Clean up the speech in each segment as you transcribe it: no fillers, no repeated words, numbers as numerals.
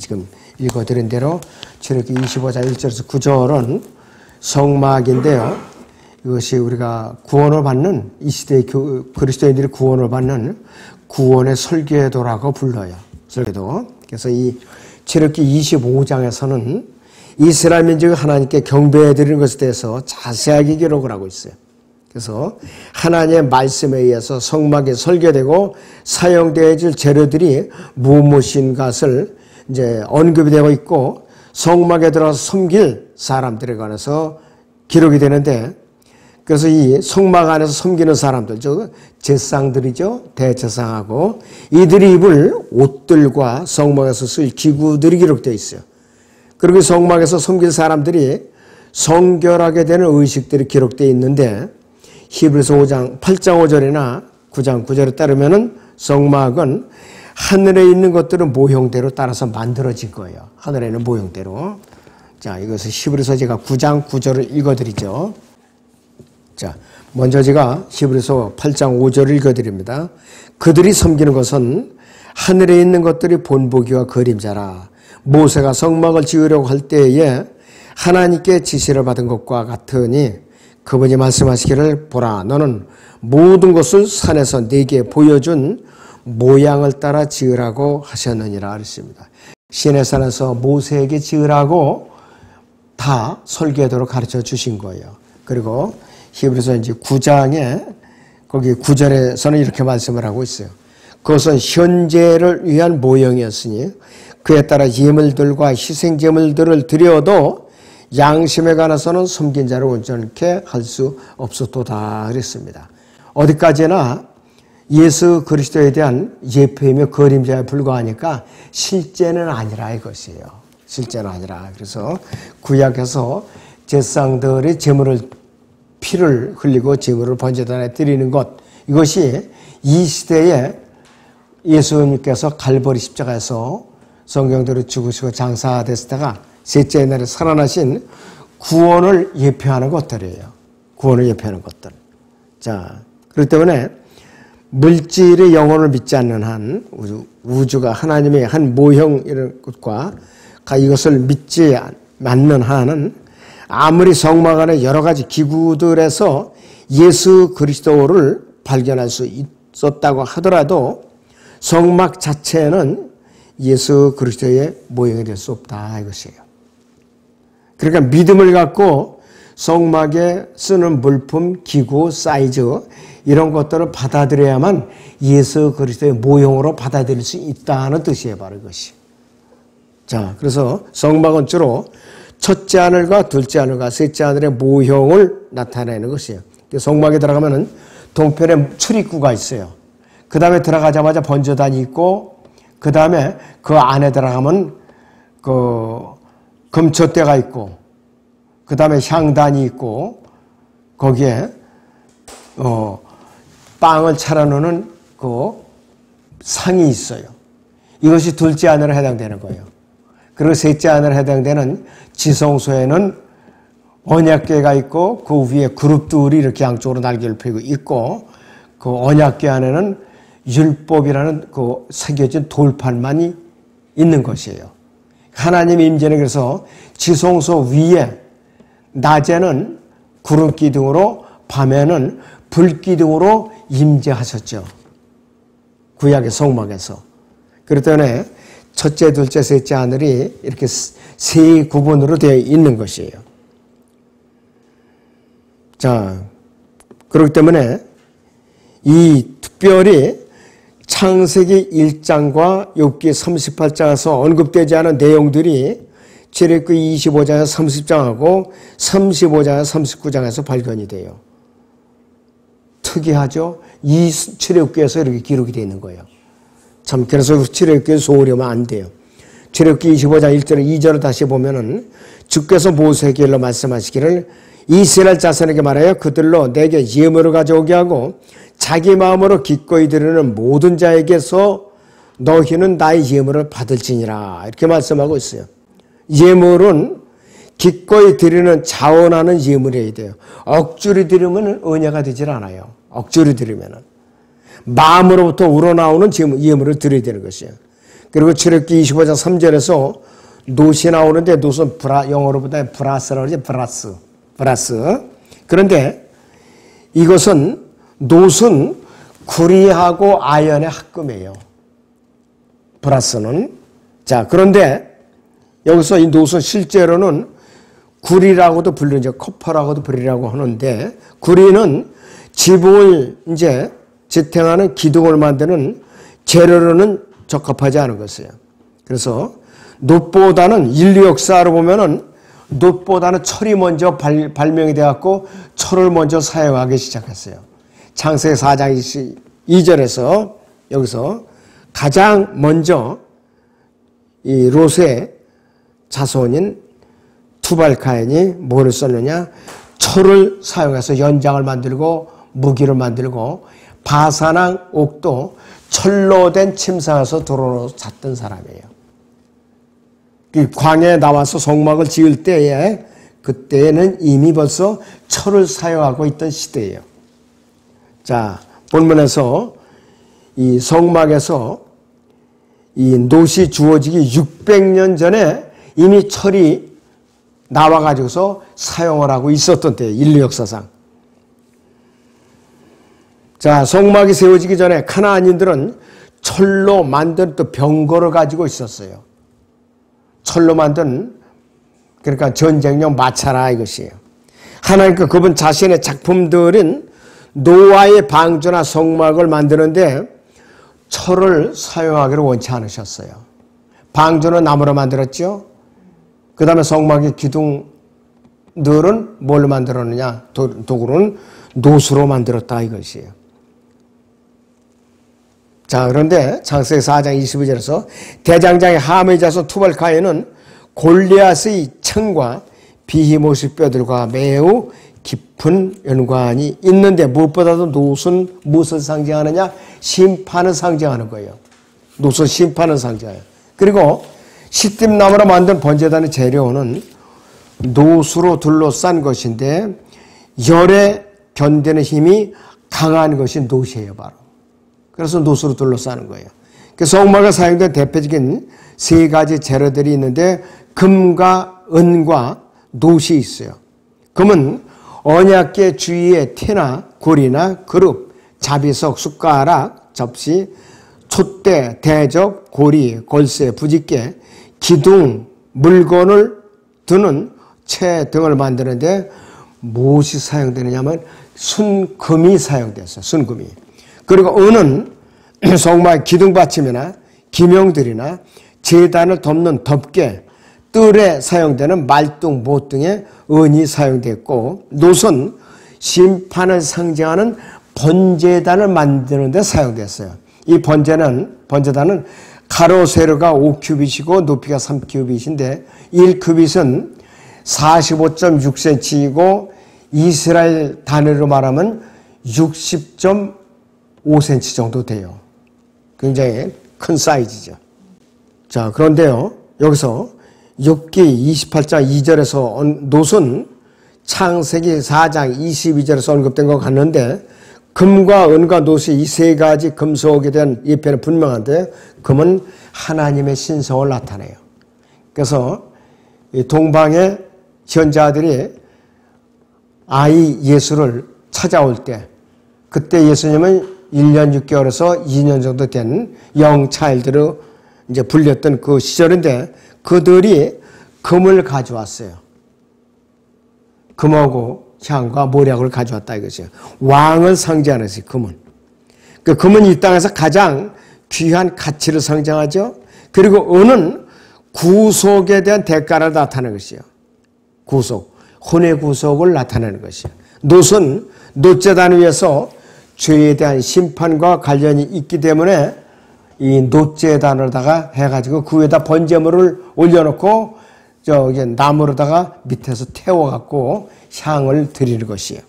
지금 읽어드린 대로 출애굽기 25장 1절에서 9절은 성막인데요. 이것이 우리가 구원을 받는 이 시대의 그리스도인들이 구원을 받는 구원의 설계도라고 불러요. 설계도. 그래서 이 출애굽기 25장에서는 이스라엘 민족이 하나님께 경배해드리는 것에 대해서 자세하게 기록을 하고 있어요. 그래서 하나님의 말씀에 의해서 성막이 설계되고 사용되어질 재료들이 무엇인 것을 이제 언급이 되고 있고 성막에 들어가서 섬길 사람들에 관해서 기록이 되는데, 그래서 이 성막 안에서 섬기는 사람들, 즉 제사장들이죠. 대제사장하고 이들이 입을 옷들과 성막에서 쓸 기구들이 기록되어 있어요. 그리고 성막에서 섬길 사람들이 성결하게 되는 의식들이 기록되어 있는데, 히브리서 8장 5절이나 9장 9절에 따르면은 성막은 하늘에 있는 것들은 모형대로 따라서 만들어진 거예요. 하늘에 있는 모형대로. 자, 이것을 히브리서 제가 9장 9절을 읽어드리죠. 자, 먼저 제가 히브리서 8장 5절을 읽어드립니다. 그들이 섬기는 것은 하늘에 있는 것들이 본보기와 그림자라. 모세가 성막을 지으려고 할 때에 하나님께 지시를 받은 것과 같으니 그분이 말씀하시기를 보라, 너는 모든 것을 산에서 네게 보여준 모양을 따라 지으라고 하셨느니라 그랬습니다. 시내산에서 모세에게 지으라고 다 설계도로 가르쳐 주신 거예요. 그리고 히브리서 이제 9장에 거기 9절에서는 이렇게 말씀을 하고 있어요. 그것은 현재를 위한 모형이었으니 그에 따라 예물들과 희생제물들을 드려도 양심에 관해서는 섬긴 자를 온전케 할 수 없었도다 그랬습니다. 어디까지나 예수 그리스도에 대한 예표이며 그림자에 불과하니까 실제는 아니라 이것이에요. 실제는 아니라. 그래서 구약에서 제사장들이 피를 흘리고 제물을 번제단에 드리는 것, 이것이 이 시대에 예수님께서 갈보리 십자가에서 성경대로 죽으시고 장사됐다가 셋째 날에 살아나신 구원을 예표하는 것들이에요. 구원을 예표하는 것들. 자, 그렇기 때문에 물질의 영혼을 믿지 않는 한, 우주가 하나님의 한 모형 이런 것과 이것을 믿지 않는 한은 아무리 성막 안에 여러 가지 기구들에서 예수 그리스도를 발견할 수 있었다고 하더라도 성막 자체는 예수 그리스도의 모형이 될 수 없다 이것이에요. 그러니까 믿음을 갖고 성막에 쓰는 물품, 기구, 사이즈 이런 것들을 받아들여야만 예수 그리스도의 모형으로 받아들일 수 있다는 뜻이에요. 바로 이것이. 자, 그래서 성막은 주로 첫째 하늘과 둘째 하늘과 셋째 하늘의 모형을 나타내는 것이에요. 성막에 들어가면은 동편에 출입구가 있어요. 그 다음에 들어가자마자 번제단이 있고, 그 다음에 그 안에 들어가면 금초대가 있고, 그 다음에 향단이 있고, 거기에 빵을 차려놓는 그 상이 있어요. 이것이 둘째 하늘에 해당되는 거예요. 그리고 셋째 하늘에 해당되는 지성소에는 언약궤가 있고 그 위에 그룹들이 이렇게 양쪽으로 날개를 펴고 있고, 그 언약궤 안에는 율법이라는 그 새겨진 돌판만이 있는 것이에요. 하나님의 임재는 그래서 지성소 위에 낮에는 구름 기둥으로, 밤에는 불 기둥으로 임재하셨죠. 구약의 성막에서. 그렇기 때문에 첫째, 둘째, 셋째 하늘이 이렇게 세 구분으로 되어 있는 것이에요. 자, 그렇기 때문에 이 특별히 창세기 1장과 욥기 38장에서 언급되지 않은 내용들이 출애굽기 25장에서 30장하고 35장에서 39장에서 발견이 돼요. 특이하죠? 이 출애굽기에서 이렇게 기록이 되어 있는 거예요. 참, 그래서 출애굽기를 소홀히 하면 안 돼요. 출애굽기 25장 1절에 2절을 다시 보면은 주께서 모세에게 일러 말씀하시기를 이스라엘 자손에게 말하여 그들로 내게 예물을 가져오게 하고 자기 마음으로 기꺼이 드리는 모든 자에게서 너희는 나의 예물을 받을지니라. 이렇게 말씀하고 있어요. 예물은 기꺼이 드리는 자원하는 예물이어야 돼요. 억지로 드리면 은혜가 되질 않아요. 억지로 드리면은. 마음으로부터 우러나오는 예물을 드려야 되는 것이에요. 그리고 출애굽기 25장 3절에서 놋이 나오는데 놋은 영어로 보다 브라스라고 그러지. 브라스. 그런데 이것은 놋은 구리하고 아연의 합금이에요. 브라스는. 자, 그런데 여기서 이 놋은 실제로는 구리라고도 부르죠. 커퍼라고도 부리라고 하는데, 구리는 지붕을 이제 지탱하는 기둥을 만드는 재료로는 적합하지 않은 것이에요. 그래서 놋보다는 인류 역사로 보면은 놋보다는 철이 먼저 발명이 되었고 철을 먼저 사용하기 시작했어요. 창세기 4장 22절에서 여기서 가장 먼저 이 롯의 자손인 투발카인이 뭐를 썼느냐? 철을 사용해서 연장을 만들고 무기를 만들고 바사랑 옥도 철로 된 침상에서 도로로 잤던 사람이에요. 광야에 나와서 성막을 지을 때에 그때는 이미 벌써 철을 사용하고 있던 시대예요. 자, 본문에서 이 성막에서 이 놋이 주어지기 600년 전에 이미 철이 나와가지고서 사용을 하고 있었던 때예요. 인류 역사상. 자, 성막이 세워지기 전에 가나안인들은 철로 만든 또 병거를 가지고 있었어요. 철로 만든, 그러니까 전쟁용 마차라 이것이에요. 하나님께 그분 자신의 작품들은 노아의 방주나 성막을 만드는데 철을 사용하기를 원치 않으셨어요. 방주는 나무로 만들었죠. 그 다음에 성막의 기둥들은 뭘로 만들었느냐? 도구는 놋으로 만들었다 이것이에요. 자, 그런데 창세기 4장 22절에서 대장장의 함의 자손 투발카인은 골리앗의 청과 비히못의 뼈들과 매우 깊은 연관이 있는데 무엇보다도 놋은 무엇을 상징하느냐? 심판을 상징하는 거예요. 놋은 심판을 상징해요. 그리고 시띠나무로 만든 번제단의 재료는 놋으로 둘러싼 것인데 열에 견디는 힘이 강한 것이 놋이에요, 바로. 그래서 놋으로 둘러싸는 거예요. 성막에 사용된 대표적인 세 가지 재료들이 있는데 금과 은과 놋이 있어요. 금은 언약궤 주위에 티나 굴이나 그릇, 자비석, 숟가락, 접시, 촛대, 대접, 고리, 골세, 부직개, 기둥, 물건을 두는 채 등을 만드는데 무엇이 사용되느냐면 순금이 사용됐어요. 순금이. 그리고 은은 성막 기둥받침이나 기명들이나 제단을 덮는 덮개, 뜰에 사용되는 말뚝, 못 등의 은이 사용됐고, 놋은 심판을 상징하는 번제단을 만드는 데 사용됐어요. 이 번제단은 가로 세로가 5큐빗이고 높이가 3큐빗인데 1큐빗은 45.6cm이고 이스라엘 단위로 말하면 60.5cm 정도 돼요. 굉장히 큰 사이즈죠. 자, 그런데요, 여기서 욥기 28장 2절에서 놋은 창세기 4장 22절에서 언급된 것 같는데 금과 은과 놋이 이 세 가지 금속에 대한 예표는 분명한데 금은 하나님의 신성을 나타내요. 그래서 이 동방의 현자들이 아이 예수를 찾아올 때 그때 예수님은 1년 6개월에서 2년 정도 된 영 차일드로 이제 불렸던 그 시절인데 그들이 금을 가져왔어요. 금하고 향과 모략을 가져왔다 이것이에요. 왕을 상징하는 것이 금은. 그 금은 이 땅에서 가장 귀한 가치를 상징하죠. 그리고 은은 구속에 대한 대가를 나타내는 것이에요. 구속, 혼의 구속을 나타내는 것이에요. 놋은 놋제단 위에서 죄에 대한 심판과 관련이 있기 때문에 이 놋제단으로다가 해가지고 그 위에다 번제물을 올려놓고 저기 나무로다가 밑에서 태워갖고 향을 드리는 것이에요.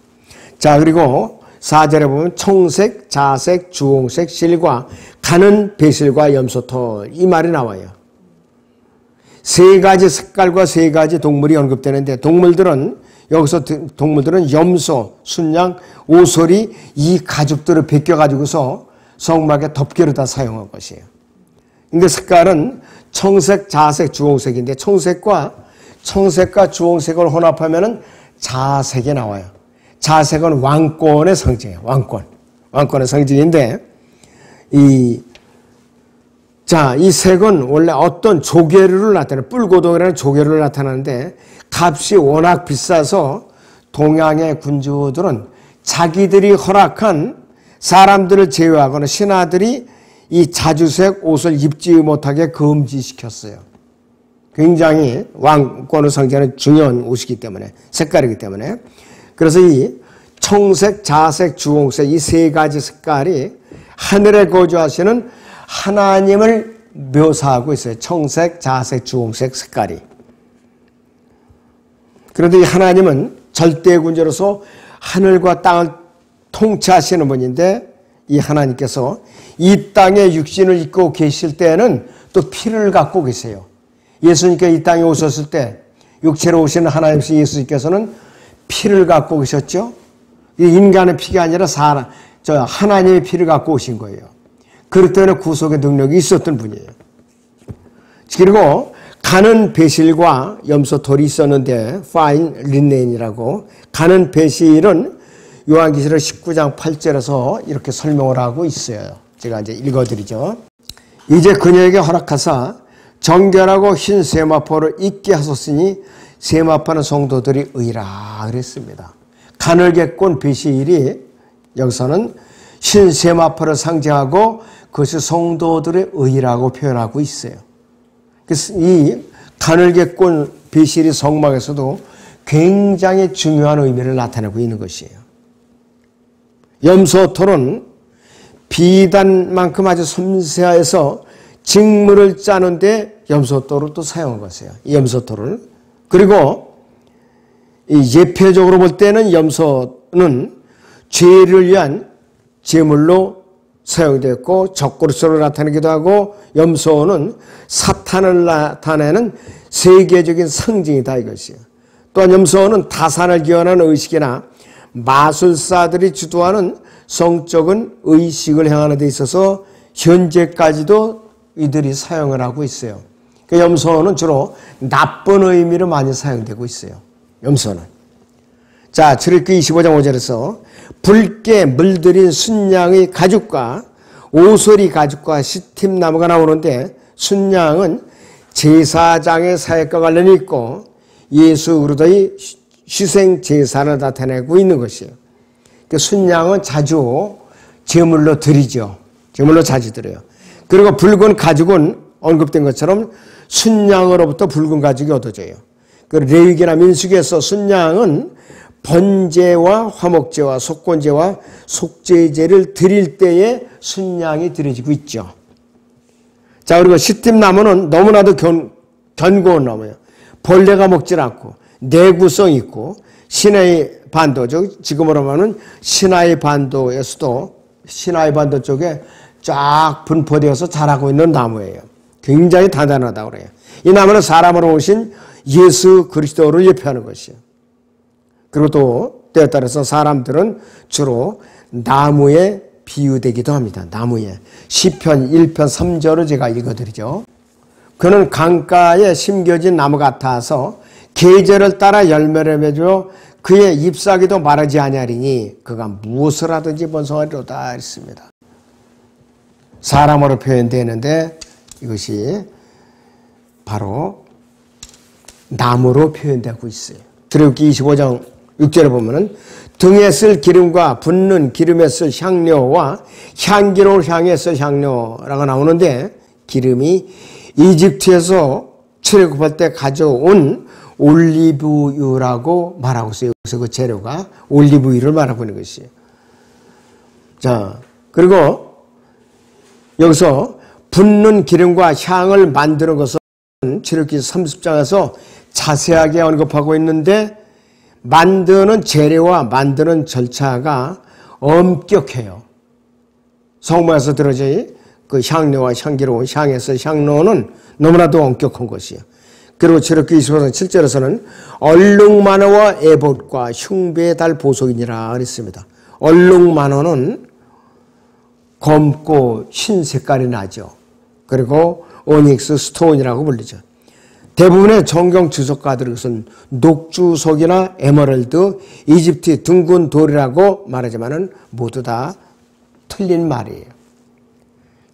자, 그리고 4절에 보면 청색, 자색, 주홍색, 실과, 가는 배실과 염소털 이 말이 나와요. 세 가지 색깔과 세 가지 동물이 언급되는데 여기서 동물들은 염소, 순양, 오소리 이 가죽들을 베껴가지고서 성막의 덮개로 다 사용한 것이에요. 근데 색깔은 청색, 자색, 주홍색인데 청색과 주홍색을 혼합하면은 자색이 나와요. 자색은 왕권의 상징이에요. 왕권의 상징인데 이 색은 원래 어떤 조개류를 나타내요. 뿔고동이라는 조개류를 나타나는데 값이 워낙 비싸서 동양의 군주들은 자기들이 허락한 사람들을 제외하거나 신하들이 이 자주색 옷을 입지 못하게 금지시켰어요. 굉장히 왕권을 상징하는 중요한 옷이기 때문에, 색깔이기 때문에. 그래서 이 청색, 자색, 주홍색 이 세 가지 색깔이 하늘에 거주하시는 하나님을 묘사하고 있어요. 청색, 자색, 주홍색 색깔이. 그런데 이 하나님은 절대군주로서 하늘과 땅을 통치하시는 분인데 이 하나님께서 이 땅에 육신을 입고 계실 때는 또 피를 갖고 계세요. 예수님께서 이 땅에 오셨을 때 육체로 오시는 하나님이신 예수님께서는 피를 갖고 계셨죠. 이 인간의 피가 아니라 하나님의 피를 갖고 오신 거예요. 그렇기 때문에 구속의 능력이 있었던 분이에요. 그리고 가는 배실과 염소털이 있었는데 파인 린넨이라고 가는 배실은 요한계시록 19장 8절에서 이렇게 설명을 하고 있어요. 제가 이제 읽어드리죠. 이제 그녀에게 허락하사 정결하고 흰 세마포를 입게 하셨으니 세마포는 성도들이 의라 그랬습니다. 가늘게 꼰 배실이 여기서는 흰 세마포를 상징하고 그것이 성도들의 의라고 표현하고 있어요. 그래서 이 가늘게 꼰 배실이 성막에서도 굉장히 중요한 의미를 나타내고 있는 것이에요. 염소털은 비단만큼 아주 섬세해서 직물을 짜는데 염소털을 또 사용한 것이에요. 이 염소털을. 그리고 이 예표적으로 볼 때는 염소는 죄를 위한 제물로 사용되었고 적그리스도를 나타내기도 하고 염소는 사탄을 나타내는 세계적인 상징이다 이것이에요. 또한 염소는 다산을 기원하는 의식이나 마술사들이 주도하는 성적인 의식을 행하는 데 있어서 현재까지도 이들이 사용을 하고 있어요. 그 염소는 주로 나쁜 의미로 많이 사용되고 있어요. 염소는. 자, 출애굽기 25장 5절에서 붉게 물들인 순양의 가죽과 오소리 가죽과 시팀나무가 나오는데 순양은 제사장의 사역과 관련이 있고 예수 그리스도의 희생 제사를 나타내고 있는 것이에요. 순양은 자주 제물로 드리죠. 제물로 자주 드려요. 그리고 붉은 가죽은 언급된 것처럼 순양으로부터 붉은 가죽이 얻어져요. 레위기나 민수기에서 순양은 번제와 화목제와 속건제와 속죄제를 드릴 때에 순양이 드려지고 있죠. 자, 그리고 시팀나무는 너무나도 견고한 나무예요. 벌레가 먹질 않고 내구성이 있고 시나이 반도죠. 지금으로 말하면 시나이 반도에서도 시나이 반도 쪽에 쫙 분포되어서 자라고 있는 나무예요. 굉장히 단단하다고 그래요. 이 나무는 사람으로 오신 예수 그리스도를 예표하는 것이에요. 그리고 또 때에 따라서 사람들은 주로 나무에 비유되기도 합니다. 나무에. 시편 1편 3절을 제가 읽어드리죠. 그는 강가에 심겨진 나무 같아서 계절을 따라 열매를 맺어 그의 잎사귀도 마르지 아니하리니 그가 무엇을 하든지 번성하리로다 했습니다. 사람으로 표현되는데 이것이 바로 나무로 표현되고 있어요. 출애굽기 25장 6절에 보면은 등에 쓸 기름과 붓는 기름에 쓸 향료와 향기로운 향에 쓸 향료라고 나오는데 기름이 이집트에서 출애굽할 때 가져온 올리브유라고 말하고 있어요. 그래서 그 재료가 올리브유를 말하고 있는 것이에요. 자, 그리고 여기서 붓는 기름과 향을 만드는 것은 출애굽기 30장에서 자세하게 언급하고 있는데 만드는 재료와 만드는 절차가 엄격해요. 성막에서 들어질 그 향료와 향기로운 향에서 향로는 너무나도 엄격한 것이에요. 그리고 출애굽기 25장 7절에서는 얼룩마노와 에봇과 흉배의 달 보석이니라 그랬습니다. 얼룩마노는 검고 흰 색깔이 나죠. 그리고 오닉스 스톤이라고 불리죠. 대부분의 정경 주석가들은 그것은 녹주석이나 에메랄드, 이집트 둥근 돌이라고 말하지만은 모두 다 틀린 말이에요.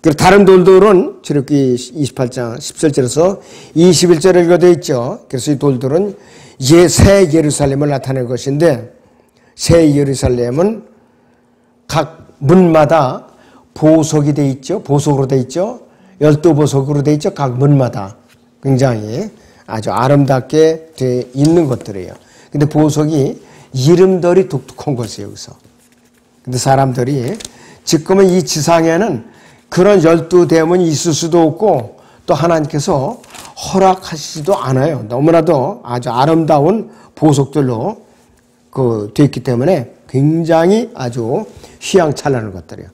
그리고 다른 돌들은 출애굽기 28장 17절에서 21절에 읽어져 있죠. 그래서 이 돌들은 새 예루살렘을 나타낼 것인데, 새 예루살렘은 각 문마다 보석이 돼 있죠. 보석으로 돼 있죠. 12보석으로 돼 있죠. 각 문마다 굉장히 아주 아름답게 돼 있는 것들이에요. 근데 보석이 이름들이 독특한 것이에요, 여기서. 근데 사람들이 지금은 이 지상에는 그런 12대문이 있을 수도 없고 또 하나님께서 허락하시지도 않아요. 너무나도 아주 아름다운 보석들로 되어 있기 때문에 굉장히 아주 휘황찬란한 것들이에요.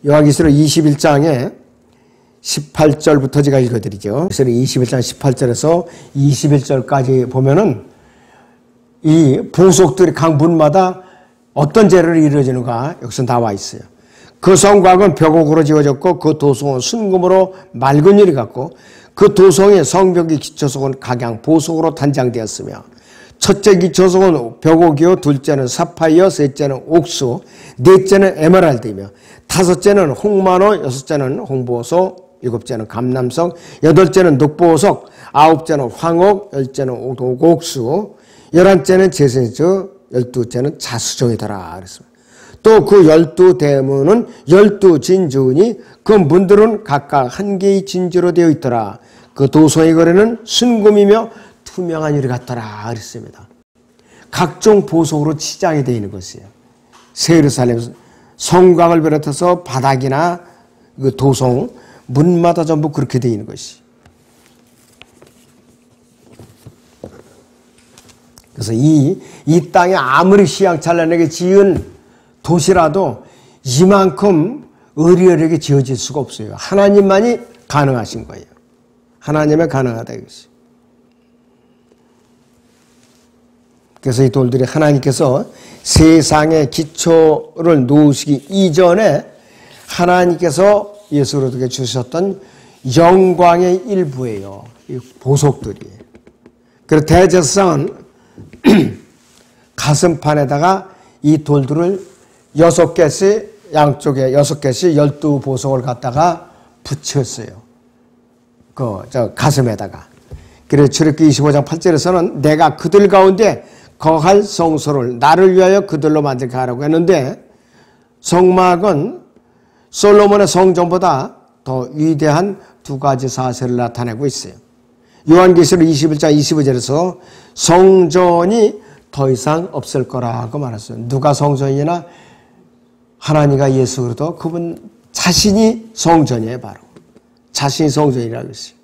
요한계시록 21장에 18절부터 제가 읽어드리죠. 그래서 21장 18절에서 21절까지 보면은 이 보석들이 각 문마다 어떤 재료로 이루어지는가 여기서 나와 있어요. 그 성곽은 벽옥으로 지어졌고 그 도성은 순금으로 맑은 유리 같고 그 도성의 성벽의 기초석은 각양 보석으로 단장되었으며 첫째 기초석은 벽옥이요 둘째는 사파이어 셋째는 옥수 넷째는 에메랄드이며 다섯째는 홍만호 여섯째는 홍보석 일곱째는 감남석 여덟째는 녹보석 아홉째는 황옥 열째는 옥옥수 열한째는 제선저 열두째는 자수정이더라 그랬습니다. 또 그 12대문은 12진주니 그 문들은 각각 한 개의 진주로 되어 있더라. 그 도성의 거래는 순금이며 투명한 유리 같더라 그랬습니다. 각종 보석으로 치장이 되어 있는 것이에요. 새 예루살렘 성곽을 비롯해서 바닥이나 그 도성 문마다 전부 그렇게 되어 있는 것이. 그래서 이 땅에 아무리 휘황찬란하게 지은 도시라도 이만큼 의리어리게 지어질 수가 없어요. 하나님만이 가능하신 거예요. 하나님에 가능하다 이것이. 그래서 이 돌들이 하나님께서 세상의 기초를 놓으시기 이전에 하나님께서 예수 그리스도에게 주셨던 영광의 일부예요. 이 보석들이. 그래서 대제사장은 가슴판에다가 이 돌들을 6개씩 양쪽에 6개씩 12보석을 갖다가 붙였어요. 가슴에다가. 그래서 출애굽기 25장 8절에서는 내가 그들 가운데 거할 성소를 나를 위하여 그들로 만들게 하라고 했는데 성막은 솔로몬의 성전보다 더 위대한 두 가지 사실을 나타내고 있어요. 요한계시록 21장 25절에서 성전이 더 이상 없을 거라고 말했어요. 누가 성전이나 하나님과 예수 그리스도 그분 자신이 성전이에요. 바로 자신이 성전이라고 했어요.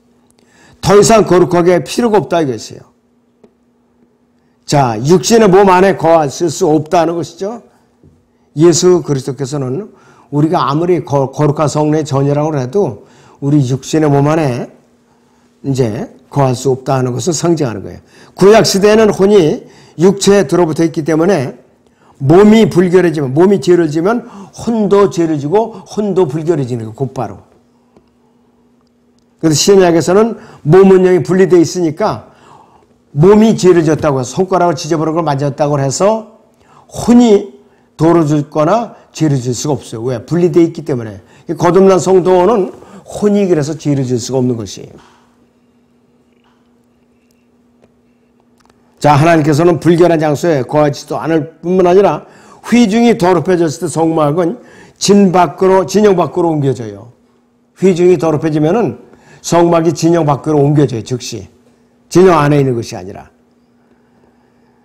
더 이상 거룩하게 필요가 없다 이것이에요. 자, 육신의 몸 안에 거하실 수 없다는 것이죠. 예수 그리스도께서는 우리가 아무리 거룩한 성령의 전이라고 해도 우리 육신의 몸 안에 이제 거할 수 없다는 것을 상징하는 거예요. 구약 시대에는 혼이 육체에 들어붙어 있기 때문에 몸이 불결해지면, 몸이 죄를 지면 혼도 죄를 지고 혼도 불결해지는 거예요. 곧바로. 그래서 신약에서는 몸 운영이 분리되어 있으니까 몸이 죄를 졌다고 해서 손가락을 찢어버린 걸 만졌다고 해서 혼이 도로 짓거나 죄를 질 수가 없어요. 왜? 분리되어 있기 때문에. 거듭난 성도는 혼이 그래서 죄를 질 수가 없는 것이에요. 자, 하나님께서는 불결한 장소에 거하지도 않을 뿐만 아니라 휘중이 더럽혀졌을 때 성막은 진영 밖으로 옮겨져요. 휘중이 더럽혀지면은 성막이 진영 밖으로 옮겨져요. 즉시. 진영 안에 있는 것이 아니라.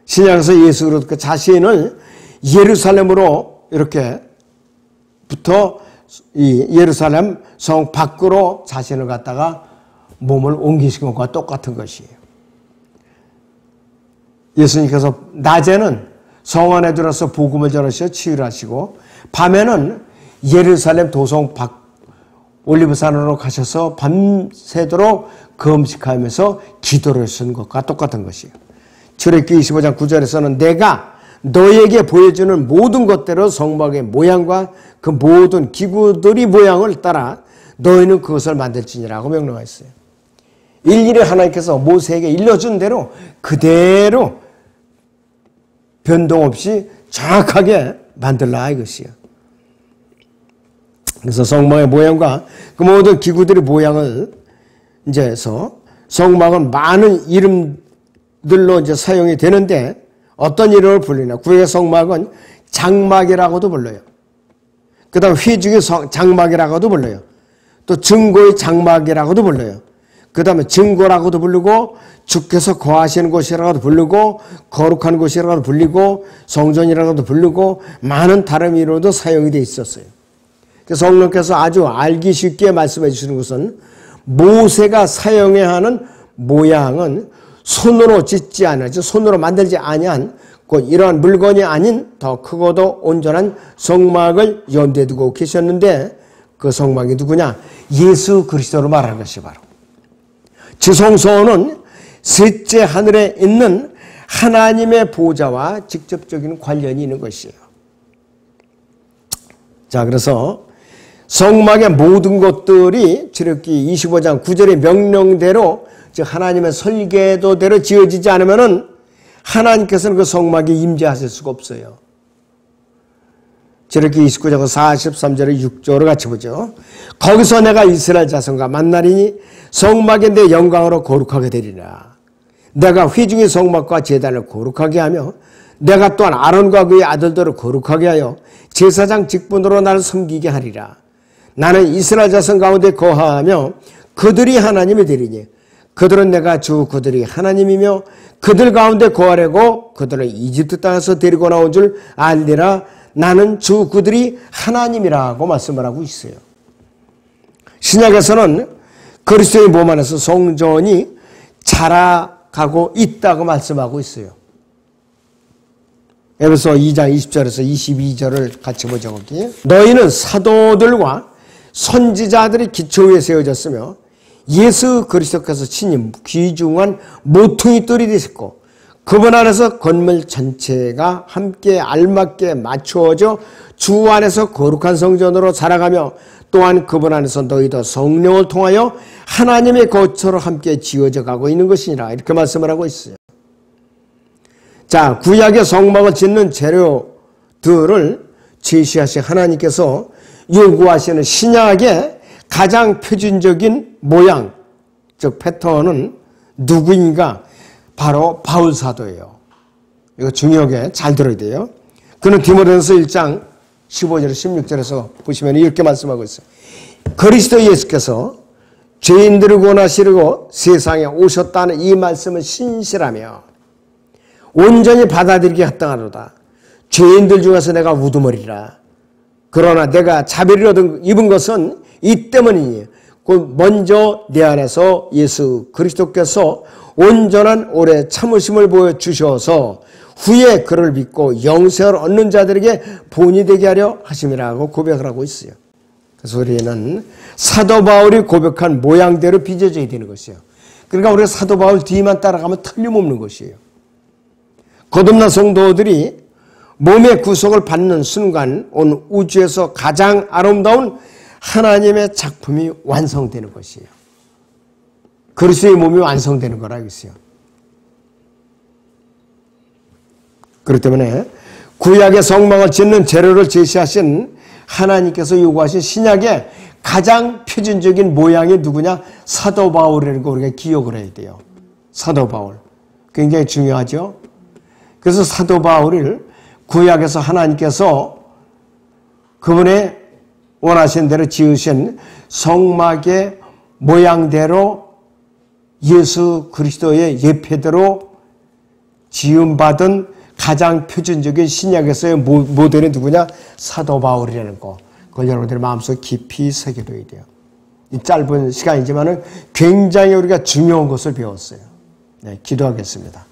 신약에서 예수 그리스도 자신을 예루살렘으로 이렇게 부터 이 예루살렘 성 밖으로 자신을 갖다가 몸을 옮기신 것과 똑같은 것이에요. 예수님께서 낮에는 성 안에 들어서 복음을 전하시어 치유를 하시고 밤에는 예루살렘 도성 밖 올리브산으로 가셔서 밤새도록 금식하면서 기도를 하시는 것과 똑같은 것이에요. 출애굽기 25장 9절에서는 내가 너에게 보여주는 모든 것대로 성막의 모양과 그 모든 기구들이 모양을 따라 너희는 그것을 만들지니라고 명령하였어요. 일일이 하나님께서 모세에게 일러준 대로 그대로 변동 없이 정확하게 만들라 이것이요. 그래서 성막의 모양과 그 모든 기구들의 모양을 이제 해서 성막은 많은 이름들로 이제 사용이 되는데 어떤 이름을 불리나 구약의 성막은 장막이라고도 불러요. 그 다음 회중의 장막이라고도 불러요. 또 증거의 장막이라고도 불러요. 그 다음에 증거라고도 부르고 주께서 거하시는 곳이라고도 부르고 거룩한 곳이라고도 불리고 성전이라고도 부르고 많은 다른 이름으로도 사용이 되어 있었어요. 그래서 성령께서 아주 알기 쉽게 말씀해 주시는 것은 모세가 사용해야 하는 모양은 손으로 짓지 않았죠. 손으로 만들지 아니한 이러한 물건이 아닌 더 크고도 온전한 성막을 염두에 두고 계셨는데 그 성막이 누구냐? 예수 그리스도로 말하는 것이 바로 지성소는 셋째 하늘에 있는 하나님의 보좌와 직접적인 관련이 있는 것이에요. 자, 그래서 성막의 모든 것들이 출애굽기 25장 9절의 명령대로 즉 하나님의 설계도대로 지어지지 않으면은 하나님께서는 그 성막에 임재하실 수가 없어요. 출애굽기 29장 43절의 6절을 같이 보죠. 거기서 내가 이스라엘 자손과 만나리니 성막에 내 영광으로 거룩하게 되리라. 내가 회중의 성막과 제단을 거룩하게 하며 내가 또한 아론과 그의 아들들을 거룩하게 하여 제사장 직분으로 나를 섬기게 하리라. 나는 이스라엘 자손 가운데 거하며 그들이 하나님이 되리니 그들은 내가 주 그들이 하나님이며 그들 가운데 거하려고 그들을 이집트 땅에서 데리고 나온 줄 알리라. 나는 주 그들이 하나님이라고 말씀을 하고 있어요. 신약에서는 그리스도의 몸 안에서 성전이 자라가고 있다고 말씀하고 있어요. 에베소 2장 20절에서 22절을 같이 보죠. 거기. 너희는 사도들과 선지자들이 기초 위에 세워졌으며 예수 그리스도께서 친히 귀중한 모퉁이 뜰이 되셨고 그분 안에서 건물 전체가 함께 알맞게 맞추어져 주 안에서 거룩한 성전으로 자라가며 또한 그분 안에서 너희도 성령을 통하여 하나님의 거처로 함께 지어져 가고 있는 것이니라. 이렇게 말씀을 하고 있어요. 자, 구약의 성막을 짓는 재료들을 제시하신 하나님께서 요구하시는 신약의 가장 표준적인 모양, 즉 패턴은 누구인가? 바로 바울 사도예요. 이거 중요하게 잘 들어야 돼요. 그는 디모데전서 1장 15절 16절에서 보시면 이렇게 말씀하고 있어요. 그리스도 예수께서 죄인들을 구원하시려고 세상에 오셨다는 이 말씀은 신실하며 온전히 받아들이기 합당하도다. 죄인들 중에서 내가 우두머리라. 그러나 내가 자비를 입은 것은 이 때문이니 곧 먼저 내 안에서 예수 그리스도께서 온전한 오래 참으심을 보여주셔서 후에 그를 믿고 영생을 얻는 자들에게 본이 되게 하려 하심이라고 고백을 하고 있어요. 그래서 우리는 사도 바울이 고백한 모양대로 빚어져야 되는 것이에요. 그러니까 우리가 사도 바울 뒤만 따라가면 틀림없는 것이에요. 거듭난 성도들이 몸의 구속을 받는 순간 온 우주에서 가장 아름다운 하나님의 작품이 완성되는 것이에요. 그리스도의 몸이 완성되는 거라 이것이요. 그렇기 때문에 구약의 성막을 짓는 재료를 제시하신 하나님께서 요구하신 신약의 가장 표준적인 모양이 누구냐? 사도 바울이라는 거 우리가 기억을 해야 돼요. 사도 바울. 굉장히 중요하죠. 그래서 사도 바울을 구약에서 하나님께서 그분의 원하신 대로 지으신 성막의 모양대로 예수 그리스도의 예표대로 지음받은 가장 표준적인 신약에서의 모델이 누구냐? 사도 바울이라는 거. 그걸 여러분들의 마음속에 깊이 새겨둬야 돼요. 이 짧은 시간이지만 굉장히 우리가 중요한 것을 배웠어요. 네, 기도하겠습니다.